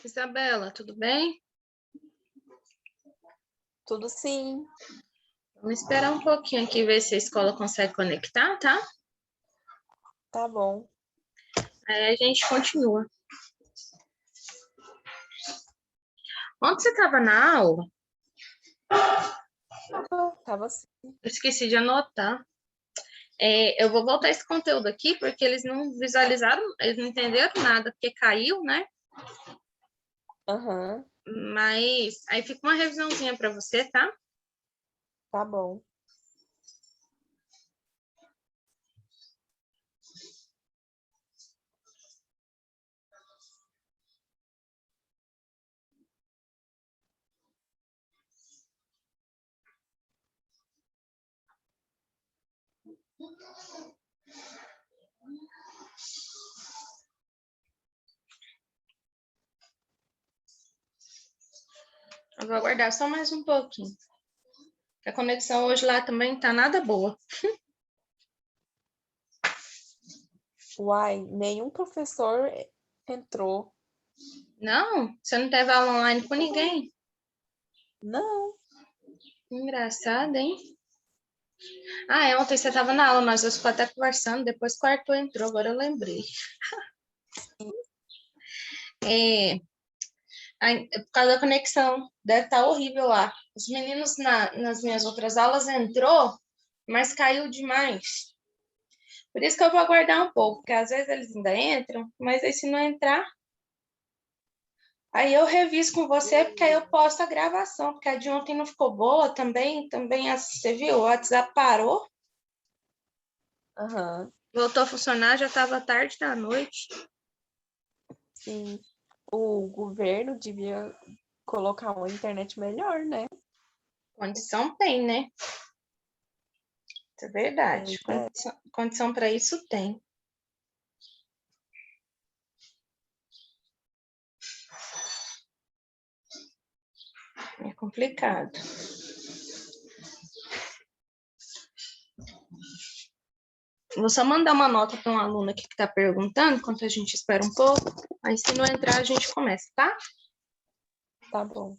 Isabela, tudo bem? Tudo sim. Vamos esperar um pouquinho aqui, ver se a escola consegue conectar, tá? Tá bom. Aí a gente continua. Onde você estava na aula? Tava sim. Eu esqueci de anotar. Eu vou voltar esse conteúdo aqui, porque eles não visualizaram, eles não entenderam nada, porque caiu, né? Aham, Mas aí fica uma revisãozinha para você, tá? tá bom. Eu vou aguardar só mais um pouquinho. A conexão hoje lá também tá nada boa. Uai, nenhum professor entrou. Não? Você não teve aula online com ninguém? Não. Engraçado, hein? Ontem você estava na aula, nós ficamos até conversando, depois que o Arthur entrou, agora eu lembrei. Por causa da conexão, deve estar horrível lá. Os meninos nas minhas outras aulas entrou, mas caiu demais. Por isso que eu vou aguardar um pouco, porque às vezes eles ainda entram, mas aí se não entrar, aí eu reviso com você, porque aí eu posto a gravação, porque a de ontem não ficou boa também, você viu, o WhatsApp parou, Aham, voltou a funcionar, já estava tarde da noite. sim. O governo devia colocar uma internet melhor, né? Condição tem, né? Isso é verdade. Pois é. Condição para isso tem. É complicado. Vou só mandar uma nota para um aluno aqui que está perguntando, enquanto a gente espera um pouco. Aí, se não entrar, a gente começa, tá? Tá bom.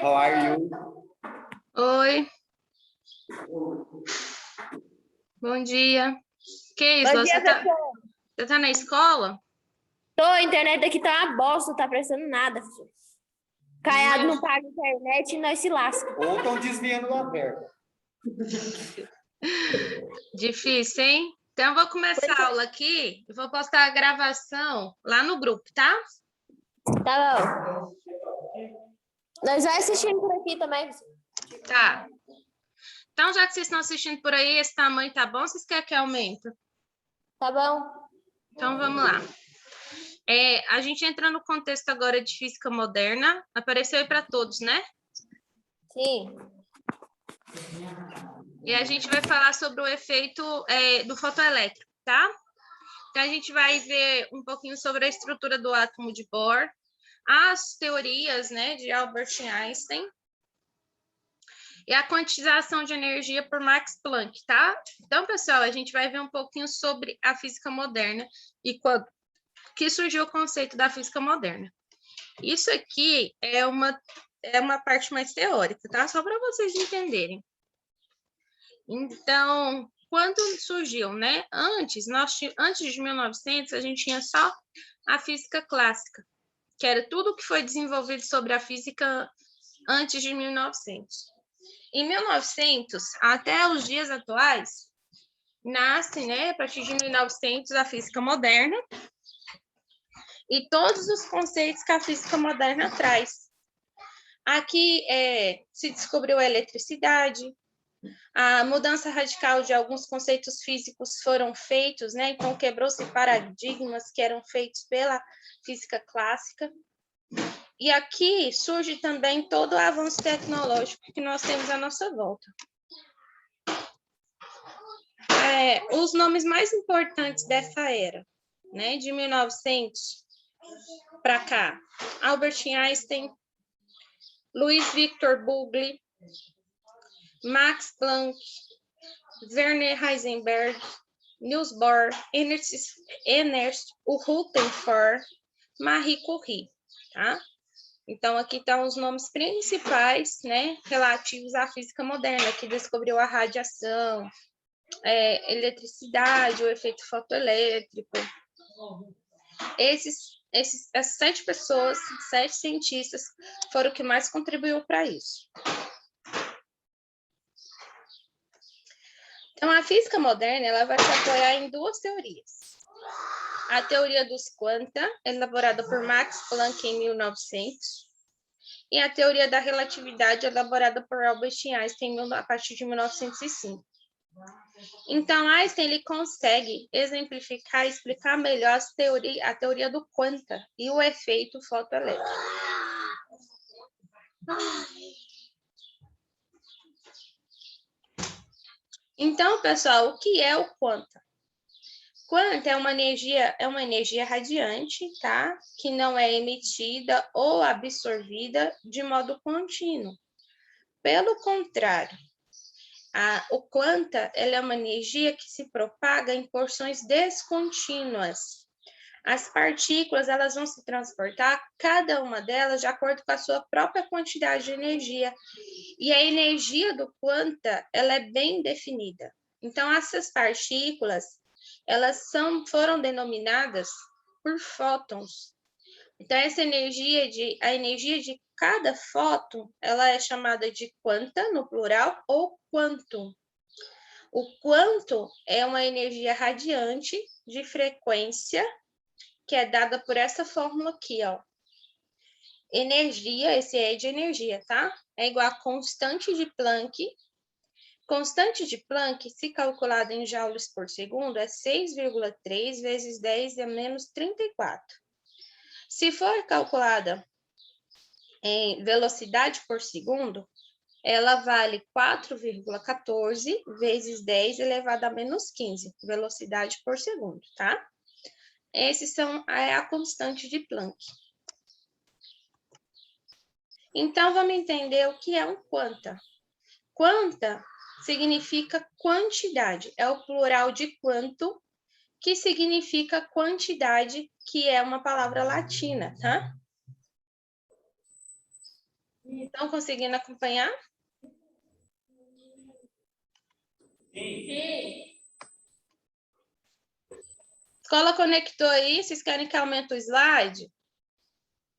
How are you? Oi. Bom dia. Que isso? Bom dia, Você tá professor. na escola? Tô, a internet aqui tá uma bosta, tá prestando nada, professor. Caiado não paga internet e nós se lasca. Ou estão desviando da verba. Difícil, hein? Então, eu vou começar a aula aqui e vou postar a gravação lá no grupo, tá? Tá bom. Nós vamos assistindo por aqui também, professor. Tá. Então, já que vocês estão assistindo por aí, esse tamanho tá bom? Vocês querem que aumente? Tá bom. Então, vamos lá. A gente entra no contexto agora de física moderna. Apareceu aí para todos, né? Sim. E a gente vai falar sobre o efeito do fotoelétrico, tá? Então, a gente vai ver um pouquinho sobre a estrutura do átomo de Bohr, as teorias, né, de Albert Einstein e a quantização de energia por Max Planck, tá? Então, pessoal, a gente vai ver um pouquinho sobre a física moderna e quando que surgiu o conceito da física moderna. Isso aqui é uma parte mais teórica, tá? Só para vocês entenderem. Então, quando surgiu, né? Antes de 1900, a gente tinha só a física clássica, que era tudo que foi desenvolvido sobre a física antes de 1900. Em 1900, até os dias atuais, nasce, né, a partir de 1900, a física moderna e todos os conceitos que a física moderna traz. Aqui se descobriu a eletricidade, a mudança radical de alguns conceitos físicos foram feitos, né? Então, quebrou-se paradigmas que eram feitos pela física clássica. E aqui surge também todo o avanço tecnológico que nós temos à nossa volta. Os nomes mais importantes dessa era, né? De 1900 para cá, Albert Einstein, Louis Victor Broglie, Max Planck, Werner Heisenberg, Niels Bohr, Ernst Rutherford, Marie Curie, tá? Então, aqui estão os nomes principais, né, relativos à física moderna, que descobriu a radiação, eletricidade, o efeito fotoelétrico. Essas 7 pessoas, 7 cientistas, foram o que mais contribuiu para isso. Então, a física moderna ela vai se apoiar em 2 teorias. A teoria dos quanta, elaborada por Max Planck em 1900, e a teoria da relatividade, elaborada por Albert Einstein a partir de 1905. Então, Einstein ele consegue exemplificar e explicar melhor a teoria do quanta e o efeito fotoelétrico. Então, pessoal, o que é o quanta? Quanta é uma energia radiante, tá? Que não é emitida ou absorvida de modo contínuo. Pelo contrário, o quanta ela é uma energia que se propaga em porções descontínuas. As partículas elas vão se transportar, cada uma delas, de acordo com a sua própria quantidade de energia. E a energia do quanta ela é bem definida. Então, essas partículas elas foram denominadas por fótons. Então, a energia de cada fóton, ela é chamada de quanta, no plural, ou quantum. O quantum é uma energia radiante de frequência, que é dada por essa fórmula aqui, ó. Energia, esse é de energia, tá? É igual a constante de Planck. Constante de Planck, se calculada em joules por segundo, é 6,3 vezes 10 a menos 34. Se for calculada em velocidade por segundo, ela vale 4,14 vezes 10 elevado a menos 15, velocidade por segundo, tá? Esses é a constante de Planck. Então, vamos entender o que é um quanta. Quanta significa quantidade, é o plural de quanto, que significa quantidade, que é uma palavra latina, tá? Estão conseguindo acompanhar? Sim. Escola conectou aí? Vocês querem que aumente o slide?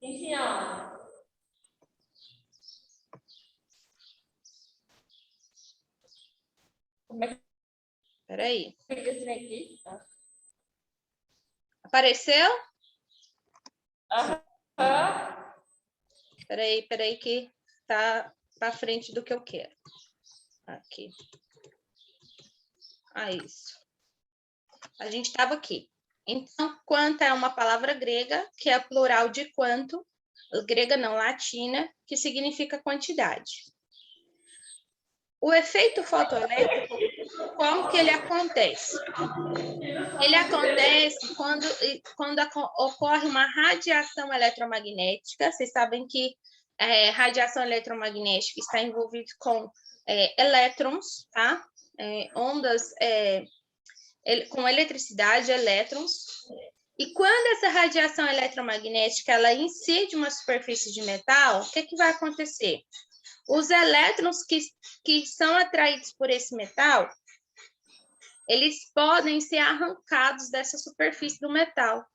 Sim, senhora. Como é que Peraí. fica esse aqui? Apareceu? Aham. Peraí, que tá para frente do que eu quero. Aqui. Isso. A gente estava aqui. Então, quanta é uma palavra grega, que é plural de quanto, grega não, latina, que significa quantidade. O efeito fotoelétrico, como que ele acontece? Ele acontece quando ocorre uma radiação eletromagnética. Vocês sabem que radiação eletromagnética está envolvida com elétrons, tá? Ondas com eletricidade, elétrons. E quando essa radiação eletromagnética ela incide uma superfície de metal, o que vai acontecer? Os elétrons que são atraídos por esse metal, eles podem ser arrancados dessa superfície do metal.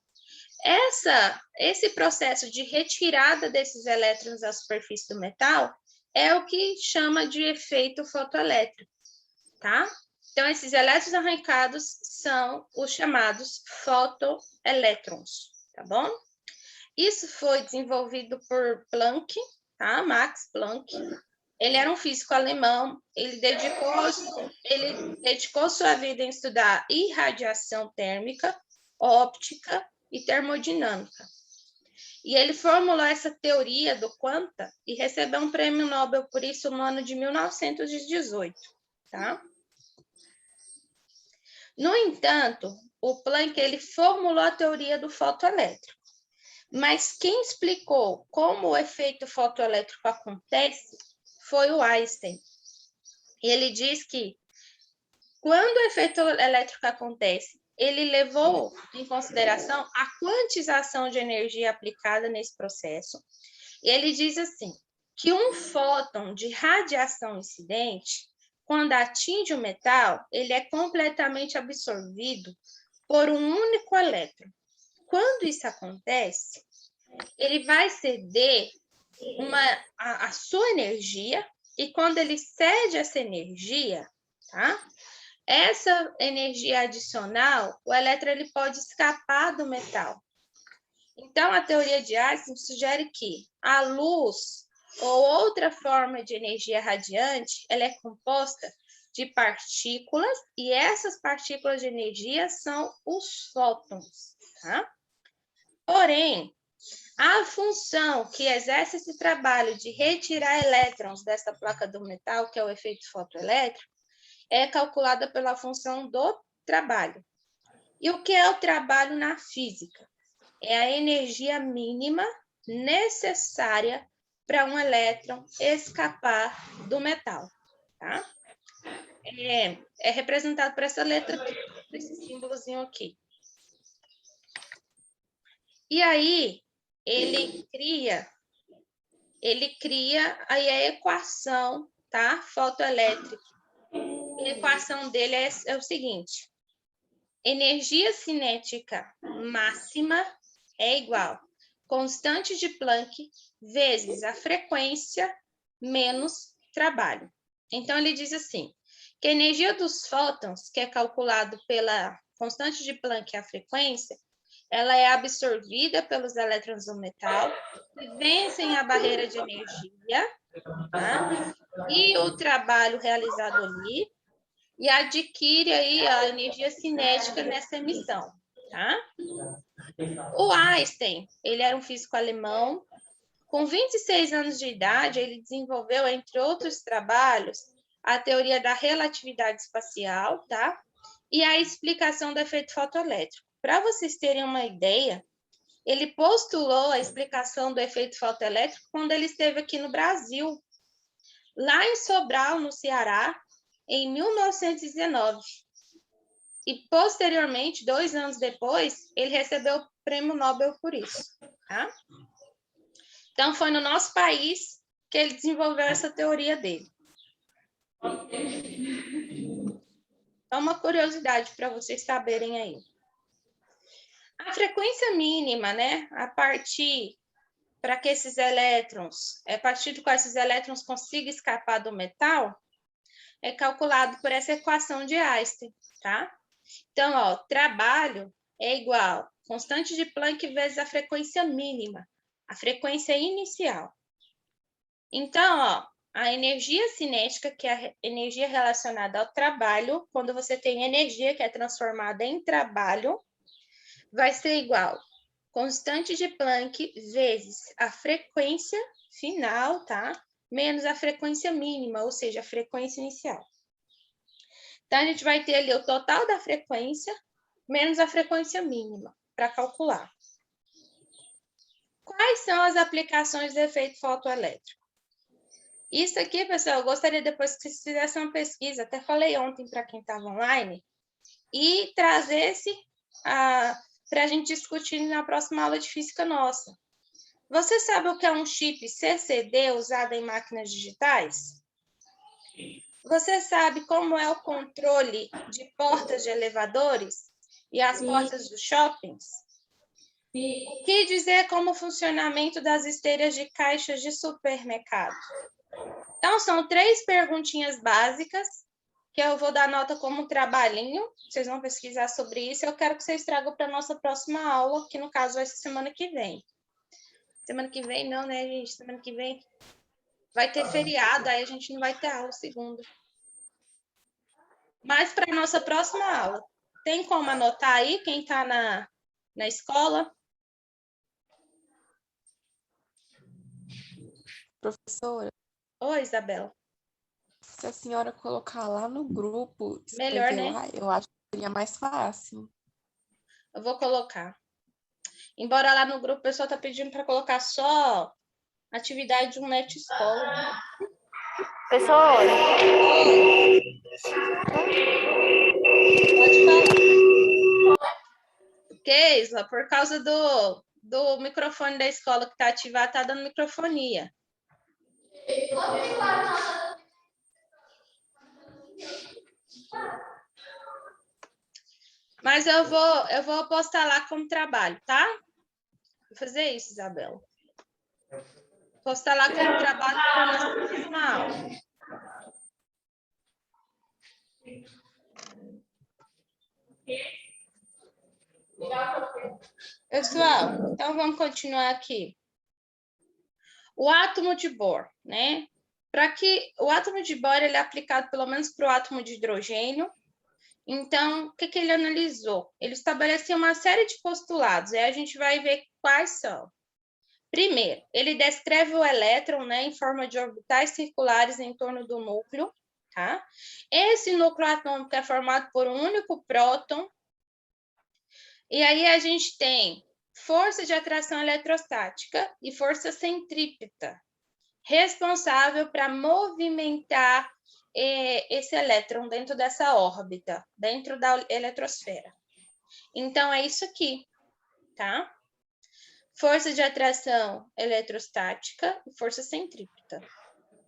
Esse processo de retirada desses elétrons da superfície do metal é o que chama de efeito fotoelétrico, tá? Então, esses elétrons arrancados são os chamados fotoelétrons, tá bom? Isso foi desenvolvido por Planck, tá? Max Planck. Ele era um físico alemão, ele dedicou sua vida em estudar irradiação térmica, óptica e termodinâmica. E ele formulou essa teoria do quanta e recebeu um prêmio Nobel por isso no ano de 1918, tá? No entanto, o Planck ele formulou a teoria do fotoelétrico. Mas quem explicou como o efeito fotoelétrico acontece foi o Einstein. Ele diz que quando o efeito elétrico acontece ele levou em consideração a quantização de energia aplicada nesse processo. E ele diz assim, que um fóton de radiação incidente, quando atinge o metal, ele é completamente absorvido por um único elétron. Quando isso acontece, ele vai ceder a sua energia, e quando ele cede essa energia, tá? Essa energia adicional, o elétron ele pode escapar do metal. Então, a teoria de Einstein sugere que a luz ou outra forma de energia radiante, ela é composta de partículas, e essas partículas de energia são os fótons, tá? Porém, a função que exerce esse trabalho de retirar elétrons dessa placa do metal, que é o efeito fotoelétrico, é calculada pela função do trabalho. E o que é o trabalho na física? É a energia mínima necessária para um elétron escapar do metal, tá? É representado por essa letra aqui, por esse símbolozinho aqui. E aí, ele cria aí a equação, tá? Fotoelétrica. A equação dele é o seguinte: energia cinética máxima é igual constante de Planck vezes a frequência menos trabalho. Então, ele diz assim, que a energia dos fótons, que é calculado pela constante de Planck, a frequência, ela é absorvida pelos elétrons do metal, que vencem a barreira de energia, tá? E o trabalho realizado ali, e adquire aí a energia cinética nessa emissão, tá? O Einstein, ele era um físico alemão. Com 26 anos de idade, ele desenvolveu, entre outros trabalhos, a teoria da relatividade espacial, tá? E a explicação do efeito fotoelétrico. Para vocês terem uma ideia, ele postulou a explicação do efeito fotoelétrico quando ele esteve aqui no Brasil, lá em Sobral, no Ceará, em 1919. E, posteriormente, 2 anos depois, ele recebeu o prêmio Nobel por isso, tá? Então, foi no nosso país que ele desenvolveu essa teoria dele. Então, uma curiosidade para vocês saberem aí. A frequência mínima, né, para que esses elétrons, a partir do qual esses elétrons consigam escapar do metal, é calculado por essa equação de Einstein, tá? Então, ó, trabalho é igual constante de Planck vezes a frequência mínima, a frequência inicial. Então, ó, a energia cinética, que é a energia relacionada ao trabalho, quando você tem energia que é transformada em trabalho, vai ser igual constante de Planck vezes a frequência final, tá? Menos a frequência mínima, ou seja, a frequência inicial. Então, a gente vai ter ali o total da frequência menos a frequência mínima para calcular. Quais são as aplicações do efeito fotoelétrico? Isso aqui, pessoal, eu gostaria depois que vocês fizessem uma pesquisa, até falei ontem para quem estava online, e trazesse para a gente discutir na próxima aula de física nossa. Você sabe o que é um chip CCD usado em máquinas digitais? Você sabe como é o controle de portas de elevadores e as portas dos shoppings? O que dizer como o funcionamento das esteiras de caixas de supermercado? Então, são 3 perguntinhas básicas que eu vou dar nota como trabalhinho. Vocês vão pesquisar sobre isso. Eu quero que vocês tragam para a nossa próxima aula, que no caso vai ser semana que vem. Semana que vem não, né, gente? Semana que vem vai ter feriado, aí a gente não vai ter aula segunda. Mas para a nossa próxima aula, tem como anotar aí quem está na escola? Professora, Oi, Isabela. se a senhora colocar lá no grupo, Melhor, escrever né? lá, eu acho que seria mais fácil. Eu vou colocar. Embora lá no grupo o pessoal está pedindo para colocar só atividade de um net escola. Professora, Pode falar. Keisla, por causa do microfone da escola que está ativado, está dando microfonia. Mas eu vou postar lá como trabalho, tá? Vou fazer isso, Isabela. Postar lá como trabalho para nossa próxima aula. Pessoal, então vamos continuar aqui. O átomo de Bohr, né? Para que o átomo de Bohr ele é aplicado pelo menos para o átomo de hidrogênio. Então, o que ele analisou? Ele estabeleceu uma série de postulados, e a gente vai ver quais são. Primeiro, ele descreve o elétron, né, em forma de orbitais circulares em torno do núcleo, tá? Esse núcleo atômico é formado por um único próton. E aí a gente tem força de atração eletrostática e força centrípeta, responsável para movimentar esse elétron dentro dessa órbita, dentro da eletrosfera. Então, é isso aqui, tá? Força de atração eletrostática e força centrípeta.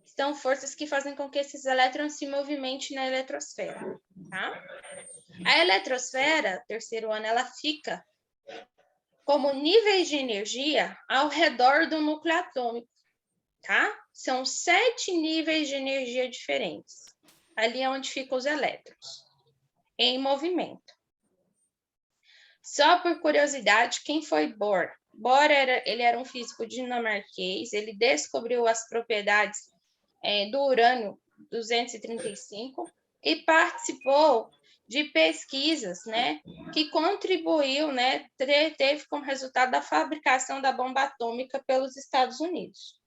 São forças que fazem com que esses elétrons se movimentem na eletrosfera, tá? A eletrosfera, terceiro ano, ela fica como níveis de energia ao redor do núcleo atômico, tá? São 7 níveis de energia diferentes. Ali é onde ficam os elétrons, em movimento. Só por curiosidade, quem foi Bohr? Bohr ele era um físico dinamarquês, ele descobriu as propriedades do urânio 235 e participou de pesquisas, né, que contribuiu, né, teve como resultado a fabricação da bomba atômica pelos Estados Unidos.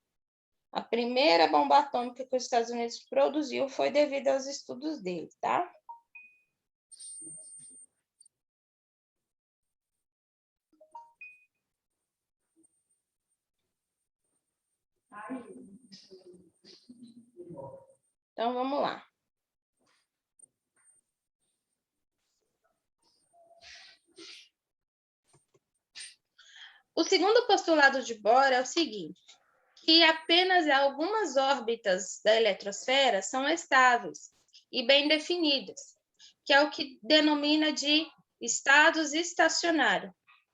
A primeira bomba atômica que os Estados Unidos produziu foi devido aos estudos dele, tá? Então, vamos lá. O segundo postulado de Bohr é o seguinte, que apenas algumas órbitas da eletrosfera são estáveis e bem definidas, que é o que denomina de estados estacionários,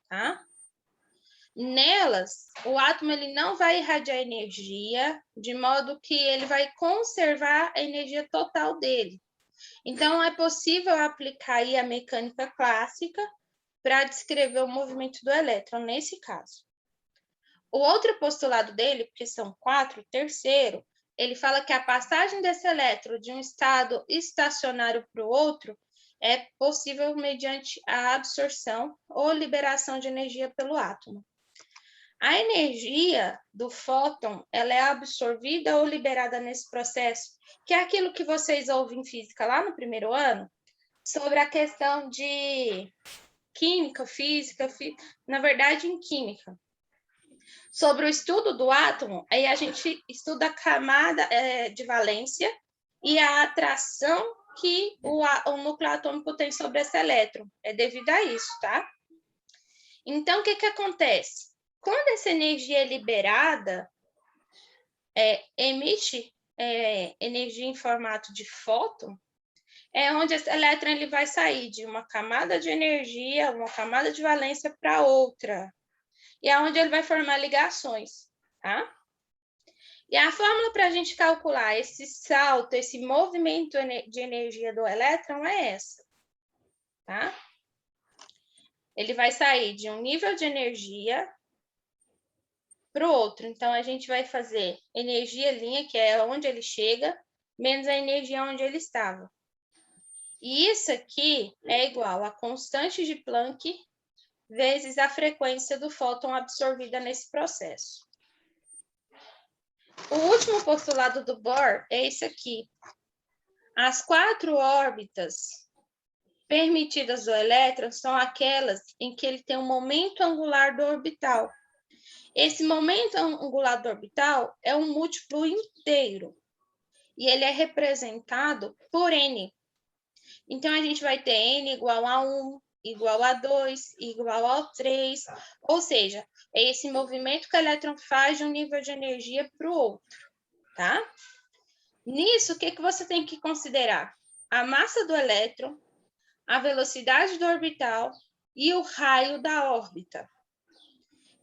tá? Nelas, o átomo ele não vai irradiar energia, de modo que ele vai conservar a energia total dele. Então, é possível aplicar aí a mecânica clássica para descrever o movimento do elétron, nesse caso. O outro postulado dele, porque são 4, o terceiro, ele fala que a passagem desse elétron de um estado estacionário para o outro é possível mediante a absorção ou liberação de energia pelo átomo. A energia do fóton, ela é absorvida ou liberada nesse processo, que é aquilo que vocês ouvem em física lá no primeiro ano, sobre a questão de química, física, na verdade em química. Sobre o estudo do átomo, aí a gente estuda a camada de valência e a atração que o núcleo atômico tem sobre esse elétron. É devido a isso, tá? Então, o que acontece? Quando essa energia é liberada, emite energia em formato de fóton, é onde esse elétron ele vai sair de uma camada de energia, uma camada de valência para outra. E é onde ele vai formar ligações, tá? E a fórmula para a gente calcular esse salto, esse movimento de energia do elétron é essa, tá? Ele vai sair de um nível de energia para o outro. Então, a gente vai fazer energia linha, que é onde ele chega, menos a energia onde ele estava. E isso aqui é igual a constante de Planck vezes a frequência do fóton absorvida nesse processo. O último postulado do Bohr é esse aqui. As 4 órbitas permitidas do elétron são aquelas em que ele tem um momento angular do orbital. Esse momento angular do orbital é um múltiplo inteiro e ele é representado por n. Então, a gente vai ter n igual a 1 igual a 2, igual ao 3. Ou seja, é esse movimento que o elétron faz de um nível de energia para o outro, tá? Nisso, o que você tem que considerar? A massa do elétron, a velocidade do orbital e o raio da órbita.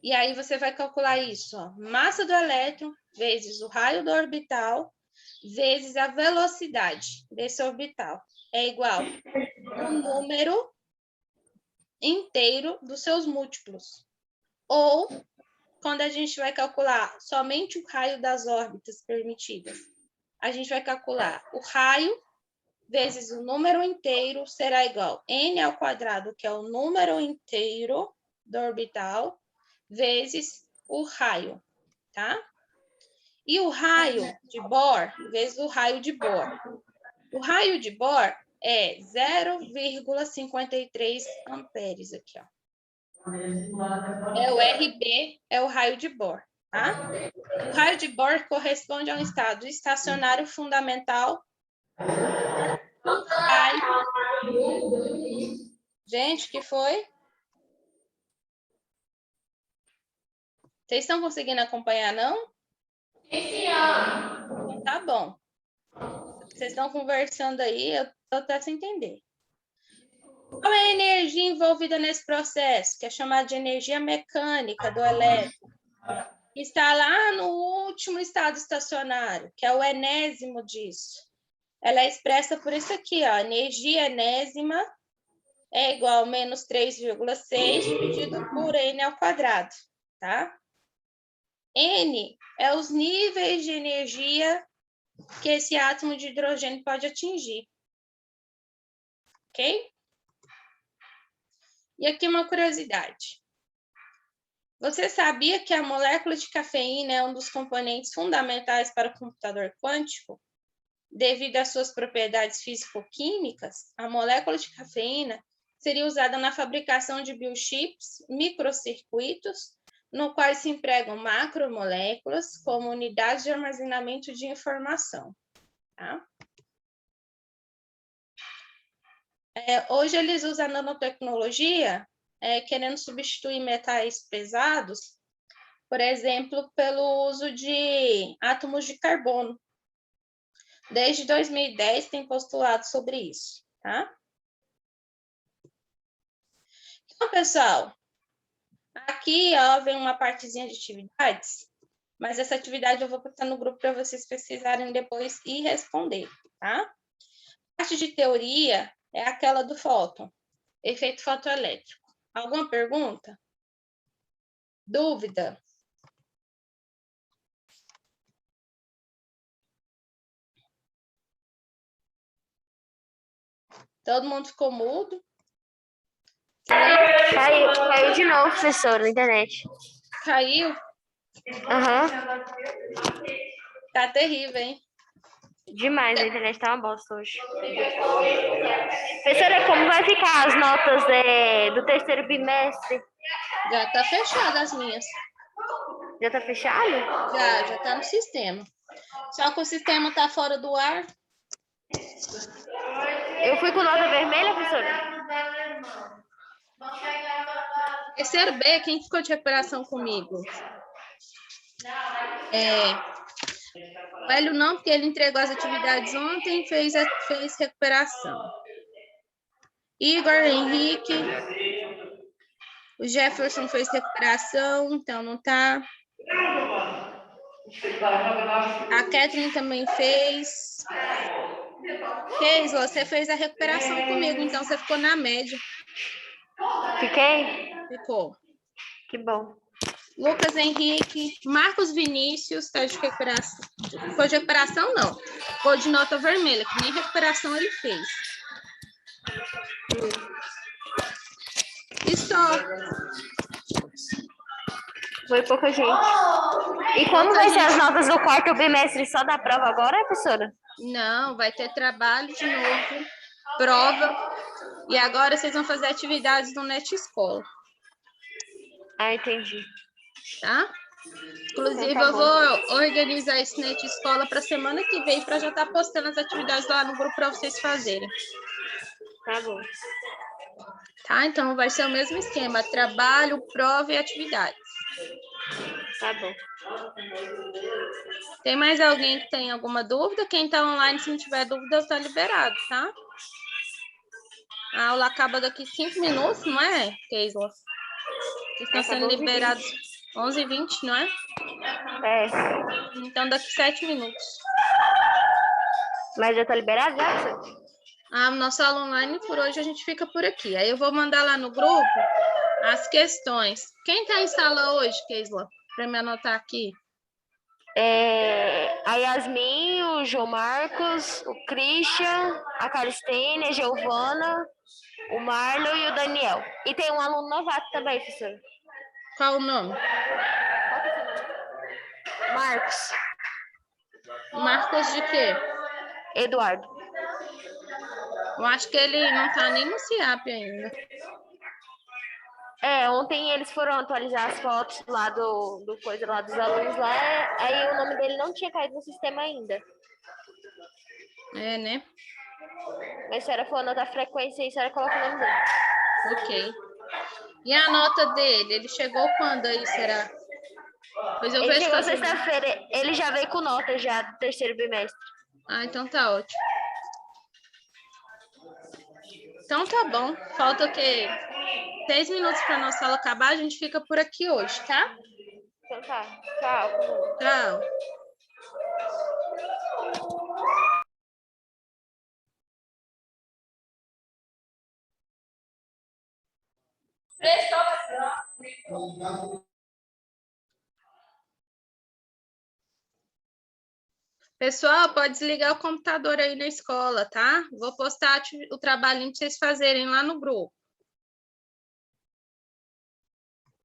E aí você vai calcular isso, ó, massa do elétron vezes o raio do orbital vezes a velocidade desse orbital. É igual ao número inteiro dos seus múltiplos. Ou, quando a gente vai calcular somente o raio das órbitas permitidas, a gente vai calcular o raio vezes o número inteiro será igual a n ao quadrado, que é o número inteiro do orbital, vezes o raio, tá? E o raio de Bohr vezes o raio de Bohr. O raio de Bohr é 0,53 amperes aqui, ó. É o RB, é o raio de Bohr, tá? O raio de Bohr corresponde a um estado estacionário fundamental. Gente, que foi? Vocês estão conseguindo acompanhar, não? Então, tá bom. Vocês estão conversando aí, eu estou até sem entender. Qual é a energia envolvida nesse processo, que é chamada de energia mecânica do elétron? Está lá no último estado estacionário, que é o enésimo disso. Ela é expressa por isso aqui, ó, energia enésima é igual a menos 3,6 dividido por n ao quadrado, tá? N é os níveis de energia que esse átomo de hidrogênio pode atingir. Ok? E aqui uma curiosidade. Você sabia que a molécula de cafeína é um dos componentes fundamentais para o computador quântico? Devido às suas propriedades físico-químicas, a molécula de cafeína seria usada na fabricação de biochips, microcircuitos, no qual se empregam macromoléculas como unidades de armazenamento de informação. Tá? Hoje eles usam a nanotecnologia querendo substituir metais pesados, por exemplo, pelo uso de átomos de carbono. Desde 2010 tem postulado sobre isso, tá? Então, pessoal, aqui ó, vem uma partezinha de atividades, mas essa atividade eu vou botar no grupo para vocês pesquisarem depois e responder, tá? A parte de teoria é aquela do fóton, efeito fotoelétrico. Alguma pergunta? Dúvida? Todo mundo ficou mudo? Caiu de novo, professor, na internet. Caiu? Aham. Tá terrível, hein? Demais, a internet tá uma bosta hoje. Professora, como vai ficar as notas do terceiro bimestre? Já tá fechada as minhas. Já tá fechado? Já tá no sistema. Só que o sistema tá fora do ar. Eu fui com nota vermelha, professora? Terceiro B, quem ficou de recuperação comigo? O Hélio não, porque ele entregou as atividades ontem, fez recuperação. Igor, Henrique, o Jefferson fez recuperação, então não tá. A Kathleen também fez. Keisla, você fez a recuperação comigo, então você ficou na média. Fiquei? Ficou. Que bom. Lucas Henrique, Marcos Vinícius, tá de recuperação. Ficou de recuperação, não. Ficou de nota vermelha, que nem recuperação ele fez. E só. Foi pouca gente. E como vai ser as notas do quarto bimestre só da prova agora, professora? Não, vai ter trabalho de novo, prova. E agora vocês vão fazer atividades no Net Escola. Ah, entendi. Tá? Inclusive, Então tá eu vou organizar esse Net Escola para semana que vem, para já estar postando as atividades lá no grupo para vocês fazerem. Tá bom. Tá? Então, vai ser o mesmo esquema, trabalho, prova e atividades. Tá bom. Tem mais alguém que tem alguma dúvida? Quem está online, se não tiver dúvida, está liberado, tá? A aula acaba daqui 5 minutos, não é, Keisla? Estão sendo Acabou 11h20. liberados 11h20, não é? É. Então, daqui 7 minutos. Mas já tá liberado já, professor? A nossa aula online, por hoje, a gente fica por aqui. Aí eu vou mandar lá no grupo as questões. Quem está em sala hoje, Keisla? Para me anotar aqui. A Yasmin, o João Marcos, o Christian, a Caristênia, a Giovana, o Marlon e o Daniel. E tem um aluno novato também, professor. Qual o nome? Qual que é o seu nome? Marcos. Marcos de quê? Eduardo. Eu acho que ele não está nem no CIAP ainda. Ontem eles foram atualizar as fotos lá do coisa lá dos alunos lá, aí o nome dele não tinha caído no sistema ainda. É, né? Mas se a senhora for anotar a frequência aí, a senhora coloca o nome dele. Ok. E a nota dele? Ele chegou quando aí, será? Pois eu Ele vejo chegou que sexta-feira, ele já veio com nota já do terceiro bimestre. Ah, então tá ótimo. Então tá bom. Falta o quê? 6 minutos para nossa aula acabar. A gente fica por aqui hoje, tá? Então tá. Tchau. Tchau. Pessoal, pode desligar o computador aí na escola, tá? Vou postar o trabalhinho para vocês fazerem lá no grupo.